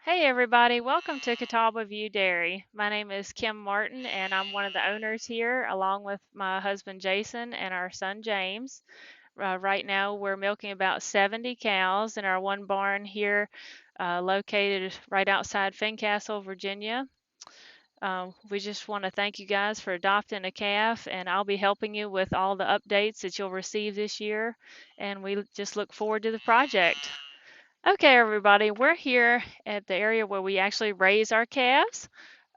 Hey everybody, welcome to Catawba View Dairy. My name is Kim Martin and I'm one of the owners here along with my husband Jason and our son James. Right now we're milking about 70 cows in our one barn here located right outside Fincastle, Virginia. We just want to thank you guys for adopting a calf, and I'll be helping you with all the updates that you'll receive this year, and we just look forward to the project. Okay, everybody, we're here at the area where we actually raise our calves.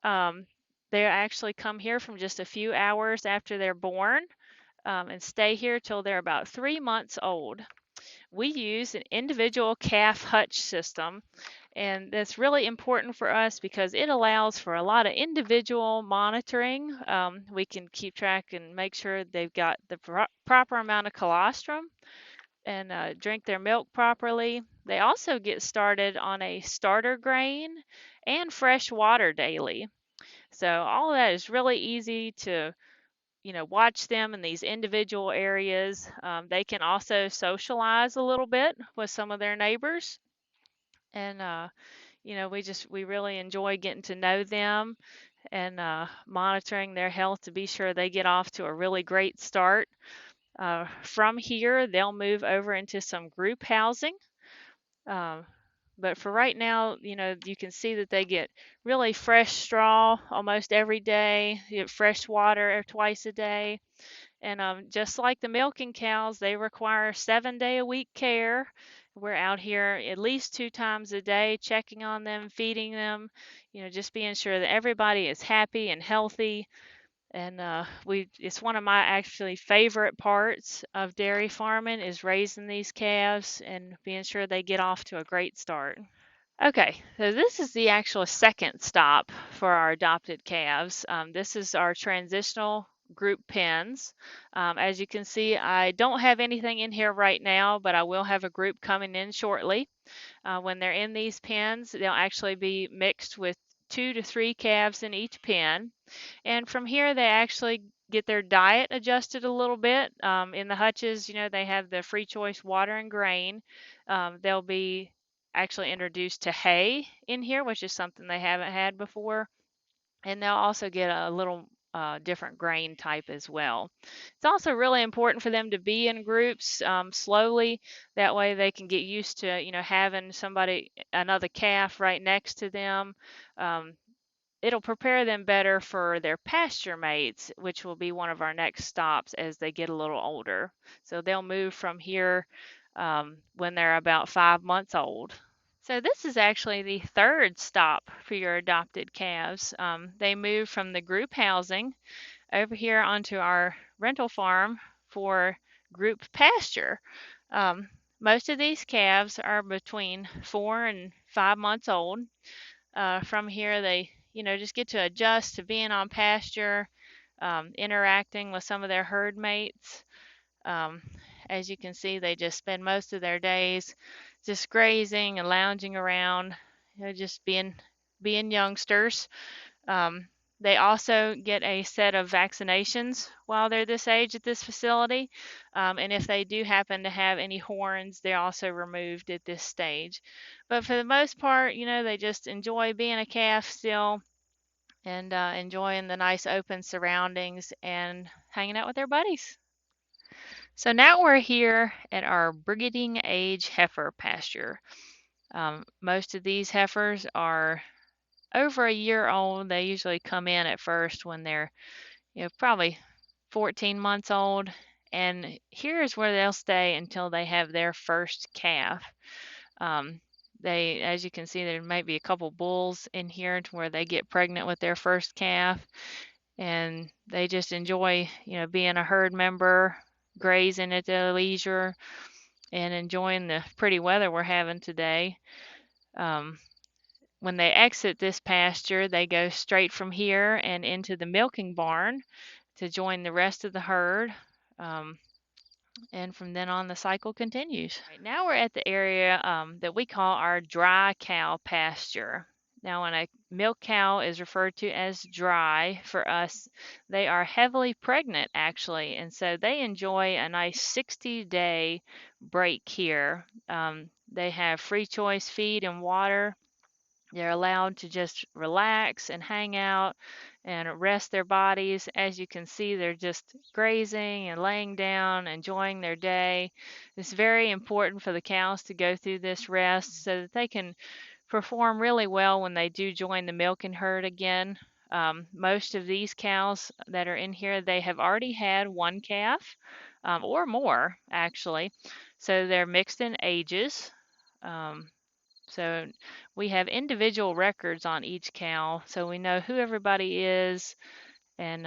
Um, they actually come here from just a few hours after they're born and stay here till they're about 3 months old. We use an individual calf hutch system, and that's really important for us because it allows for a lot of individual monitoring. We can keep track and make sure they've got the proper amount of colostrum and drink their milk properly. They also get started on a starter grain and fresh water daily. So all of that is really easy to, watch them in these individual areas. They can also socialize a little bit with some of their neighbors. And, we really enjoy getting to know them and monitoring their health to be sure they get off to a really great start. From here, they'll move over into some group housing. Um, but for right now, you can see that they get really fresh straw almost every day, you get fresh water twice a day. And just like the milking cows, they require 7 day a week care. We're out here at least 2 times a day checking on them, feeding them, just being sure that everybody is happy and healthy. And it's one of my actually favorite parts of dairy farming is raising these calves and being sure they get off to a great start. Okay, so this is the actual second stop for our adopted calves. This is our transitional group pins. As you can see, I don't have anything in here right now, but I will have a group coming in shortly. When they're in these pens, they'll actually be mixed with 2 to 3 calves in each pen. And from here, they actually get their diet adjusted a little bit. In the hutches, they have the free choice water and grain. They'll be actually introduced to hay in here, which is something they haven't had before. And they'll also get a little different grain type as well. It's also really important for them to be in groups slowly. That way they can get used to, having another calf right next to them. Um, It'll prepare them better for their pasture mates, which will be one of our next stops as they get a little older. So they'll move from here when they're about 5 months old. So this is actually the third stop for your adopted calves. They move from the group housing over here onto our rental farm for group pasture. Um, Most of these calves are between 4 and 5 months old. From here, they, just get to adjust to being on pasture, interacting with some of their herd mates. Um, as you can see, they just spend most of their days just grazing and lounging around, just being youngsters. Um, they also get a set of vaccinations while they're this age at this facility. And if they do happen to have any horns, they're also removed at this stage. But for the most part, they just enjoy being a calf still and enjoying the nice open surroundings and hanging out with their buddies. So now we're here at our brigading age heifer pasture. Most of these heifers are over a year old. They usually come in at first when they're, probably 14 months old. And here's where they'll stay until they have their first calf. Um, as you can see, there might be a couple bulls in here to where they get pregnant with their first calf. And they just enjoy, being a herd member, grazing at their leisure, and enjoying the pretty weather we're having today. Um, when they exit this pasture, they go straight from here and into the milking barn to join the rest of the herd. Um, and from then on, the cycle continues. Right, now we're at the area that we call our dry cow pasture. Now, when a milk cow is referred to as dry for us, they are heavily pregnant actually, and so they enjoy a nice 60-day break here. They have free choice feed and water. They're allowed to just relax and hang out and rest their bodies. As you can see, they're just grazing and laying down, enjoying their day. It's very important for the cows to go through this rest so that they can perform really well when they do join the milking herd again. Most of these cows that are in here, they have already had one calf, or more actually. So they're mixed in ages. Um, so we have individual records on each cow, so we know who everybody is, and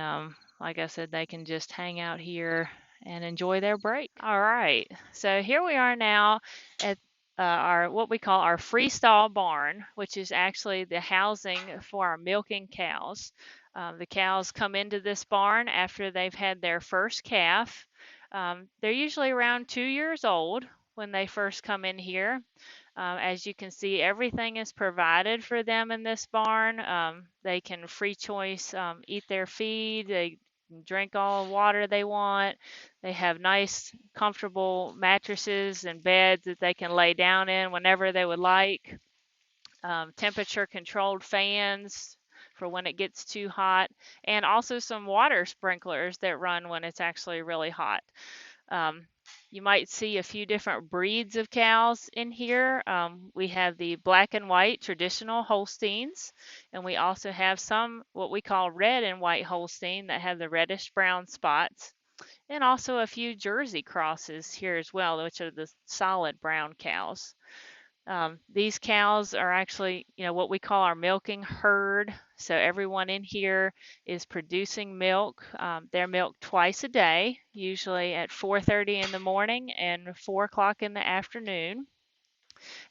like I said, they can just hang out here and enjoy their break. All right, so here we are now at our what we call our freestyle barn, which is actually the housing for our milking cows. The cows come into this barn after they've had their first calf. They're usually around 2 years old when they first come in here. As you can see, everything is provided for them in this barn. They can free choice eat their feed. They can drink all the water they want. They have nice, comfortable mattresses and beds that they can lay down in whenever they would like. Temperature controlled fans for when it gets too hot, and also some water sprinklers that run when it's actually really hot. Um, you might see a few different breeds of cows in here. We have the black and white traditional Holsteins, and we also have some what we call red and white Holstein that have the reddish brown spots, and also a few Jersey crosses here as well, which are the solid brown cows. These cows are actually, what we call our milking herd. So everyone in here is producing milk. They're milked twice a day, usually at 4:30 in the morning and 4 o'clock in the afternoon.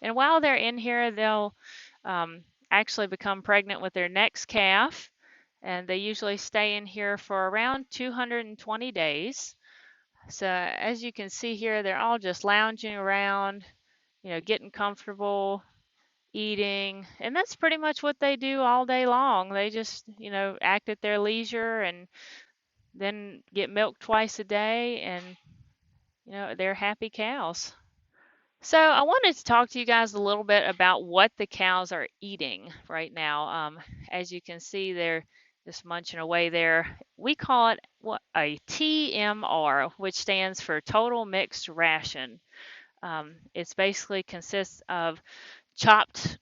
And while they're in here, they'll actually become pregnant with their next calf. And they usually stay in here for around 220 days. So as you can see here, they're all just lounging around, getting comfortable, eating, and that's pretty much what they do all day long. They just, act at their leisure and then get milked twice a day, and, they're happy cows. So I wanted to talk to you guys a little bit about what the cows are eating right now. As you can see, they're just munching away there. We call it what a TMR, which stands for Total Mixed Ration. It's basically consists of chopped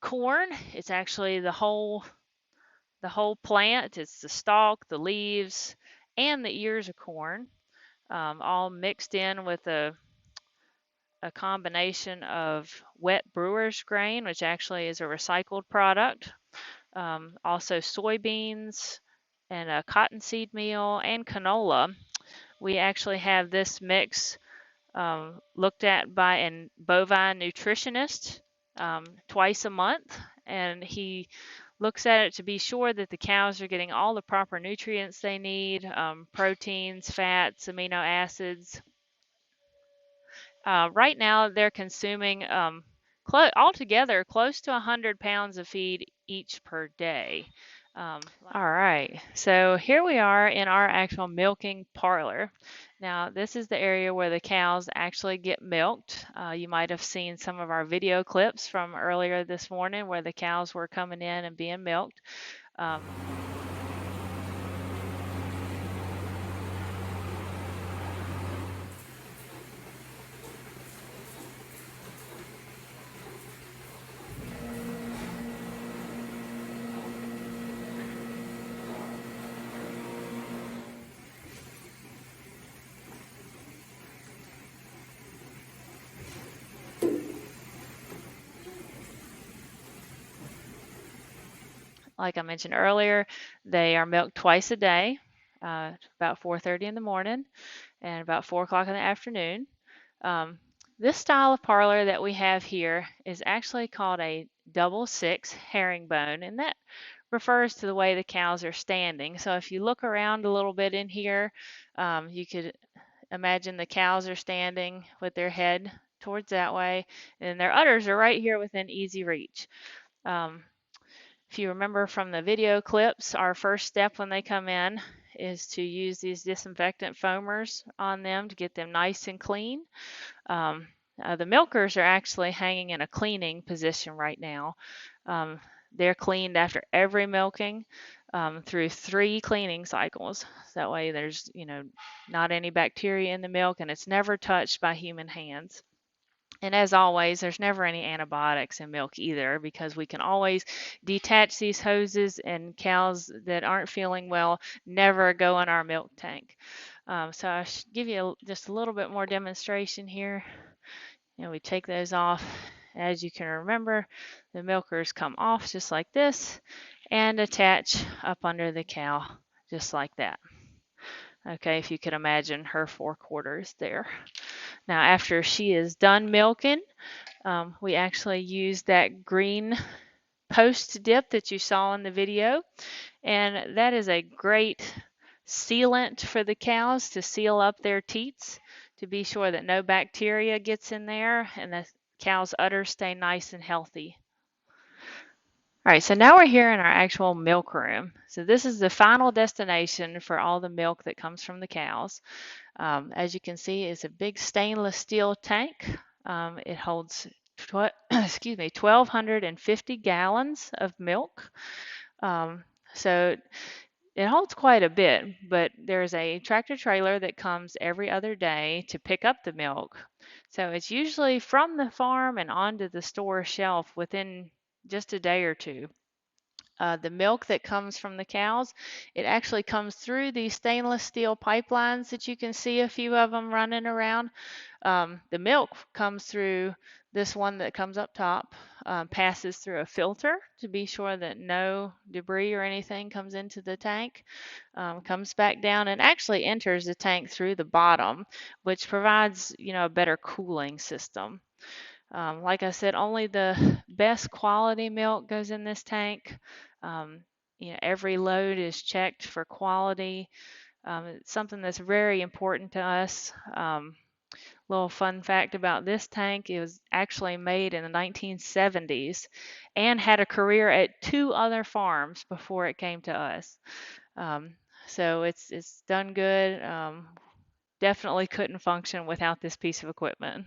corn. It's actually the whole plant. It's the stalk, the leaves, and the ears of corn, all mixed in with a combination of wet brewer's grain, which actually is a recycled product, also soybeans and a cottonseed meal and canola. We actually have this mix looked at by a bovine nutritionist twice a month, and he looks at it to be sure that the cows are getting all the proper nutrients they need, proteins, fats, amino acids. Right now, they're consuming altogether close to 100 pounds of feed each per day. All right, so here we are in our actual milking parlor. Now, this is the area where the cows actually get milked. You might have seen some of our video clips from earlier this morning where the cows were coming in and being milked. Um, like I mentioned earlier, they are milked twice a day, about 4:30 in the morning and about 4 o'clock in the afternoon. Um, this style of parlor that we have here is actually called a double six herringbone, and that refers to the way the cows are standing. So if you look around a little bit in here, you could imagine the cows are standing with their head towards that way, and their udders are right here within easy reach. Um, if you remember from the video clips, our first step when they come in is to use these disinfectant foamers on them to get them nice and clean. Um, The milkers are actually hanging in a cleaning position right now. Um, they're cleaned after every milking through 3 cleaning cycles. That way there's, not any bacteria in the milk and it's never touched by human hands. And as always, there's never any antibiotics in milk either because we can always detach these hoses, and cows that aren't feeling well never go in our milk tank. So I should give you just a little bit more demonstration here. We take those off. As you can remember, the milkers come off just like this and attach up under the cow just like that. Okay, if you could imagine her 4/4 there. Now after she is done milking, we actually use that green post dip that you saw in the video, and that is a great sealant for the cows to seal up their teats to be sure that no bacteria gets in there and the cow's udders stay nice and healthy. All right, so now we're here in our actual milk room. So this is the final destination for all the milk that comes from the cows. As you can see, it's a big stainless steel tank. It holds 1,250 gallons of milk. So it holds quite a bit, but there's a tractor trailer that comes every other day to pick up the milk. So it's usually from the farm and onto the store shelf within just a day or two. The milk that comes from the cows, it actually comes through these stainless steel pipelines that you can see a few of them running around. The milk comes through this one that comes up top, passes through a filter to be sure that no debris or anything comes into the tank, comes back down and actually enters the tank through the bottom, which provides, a better cooling system. Like I said, only the best quality milk goes in this tank. Um, every load is checked for quality. It's something that's very important to us. Little fun fact about this tank, it was actually made in the 1970s and had a career at 2 other farms before it came to us. Um, so it's done good. Definitely couldn't function without this piece of equipment.